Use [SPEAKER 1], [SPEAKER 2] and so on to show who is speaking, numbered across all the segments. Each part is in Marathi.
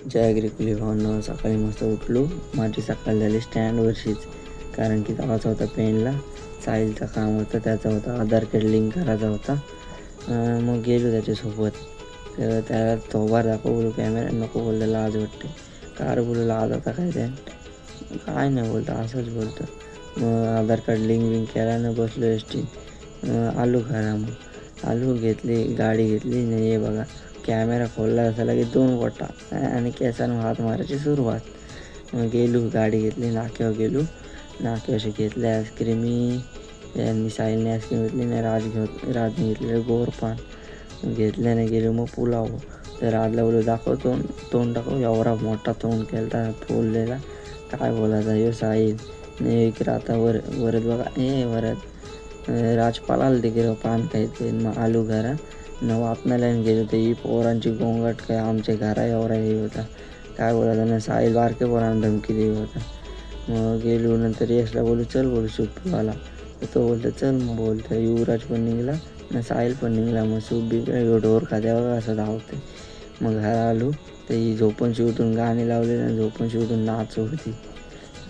[SPEAKER 1] जय ॲग्रिकुले भावांनो, सकाळी मस्त उठलो. माझी सकाळ झाली स्टँडवरशीच, कारण की जायचा होता पेनला. साहिलचं काम होतं, त्याचा होता आधार कार्ड लिंक करायचा होता. मग गेलो त्याच्यासोबत. तर त्याला थोबार दाखव बोलू, कॅमेरा नको बोलला, लाज वाटते. कार बोलू, लाज आता काय त्या काय नाही बोलतं, असंच बोलतं. मग आधार कार्ड लिंक केला ना, बसलो एस टी. आलो घरा. मग आलो, गाडी घेतली नाही. हे बघा, कॅमेरा खोलला असा लगेच 2 गोटा आणि केसानं हात मारायची सुरुवात. मग गेलो, गाडी घेतली, नाक्यावर गेलो. नाक्यावर घेतल्या आईस्क्रीमी. यांनी साहिलने आईस्क्रीम घेतली नाही, राजने घेतलेलं गोरपान घेतल्याने गेलो. मग पुलाव. तर राजला बोलू, दाखव तोंड दाखव. एवढा मोठा तोंड केला फुललेला, काय बोलायचा ह्यो साहिल. एक राता वरत बघा वरत राजपालाला तिकडे पान खायचे. मग आलू घरा न वापनाला गेलो. ते ही पोरांची गोंगाट काय आमच्या घरा एवढा हे होता, काय बोलायचा ना. साहिल बारके पोरांना धमकी देत होता. मग गेलो. नंतर यशला बोलू, चल बोलू सुप्पीवाला. तो बोलतो चल. मग बोलतो युवराज पण निघाला ना, साहिल पण निघाला. मग सुप्पी ढोर खात्या बघा असं धावते. मग घरा आलो तर ही झोपून शिवटून गाणी लावले ना, झोपून शिवटून नाच होती.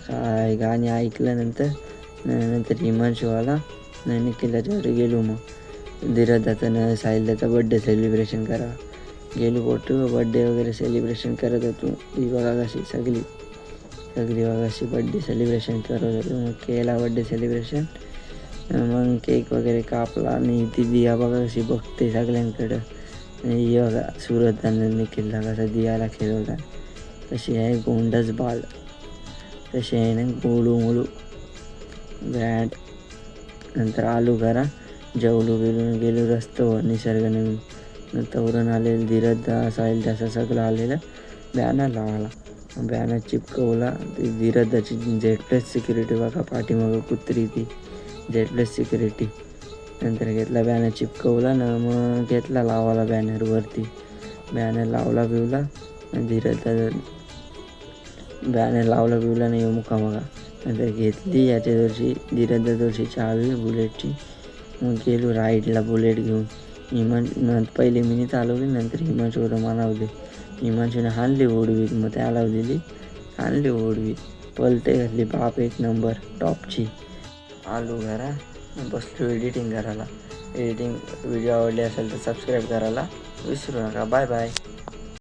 [SPEAKER 1] काय गाणी ऐकल्यानंतर हिमांशूवाला निखिल त्याच्यावर गेलो. मग धीरजाचा न साहिलचा बड्डे सेलिब्रेशन करा गेलो. बड्डे वगैरे सेलिब्रेशन करत होतो. ही बघा कशी सगळी बघा अशी बड्डे सेलिब्रेशन करत होतो. मग केला बड्डे सेलिब्रेशन. मग केक वगैरे कापला आणि ती दिया बघा कशी बघते सगळ्यांकडं. ही बघा सुरत आणि निखिलला कसा दियाला खेळवला. तशी आहे गोंडस बाल, तशी आहे ना गोलू मोलू ब्रँड. नंतर आलो घरा, जेवलो गेलो रस्त्यावर निसर्ग नवीन तवरण आलेलं. धीरज साहिल त्याचा सगळं आलेलं. बॅनर लावायला, बॅनर चिपकवला. ती धीरजाची Z+ सिक्युरिटी बघा, पाठीमागं कुत्री ती Z+ सिक्युरिटी. नंतर घेतला बॅनर चिपकवला ना, मग घेतला लावायला बॅनरवरती. बॅनर लावला बिवला. धीरज बॅनर लावला बिवला नाही मुका बघा. नंतर घेतली याच्या दिवशी धीरजच्या चावी बुलेटची. मग गेलो राईडला बुलेट घेऊन. पहिले मीनी चालवली, नंतर हिमांशूला मानवले. हिमांशूने हाणली ओढवीत, मग त्याला दिली हाणली ओढवीत. पलटे घातली बाप, एक नंबर टॉपची. आलो घरा, बसलो एडिटिंग करायला. व्हिडिओ आवडले असेल तर सबस्क्राईब करायला विसरू नका. Bye bye.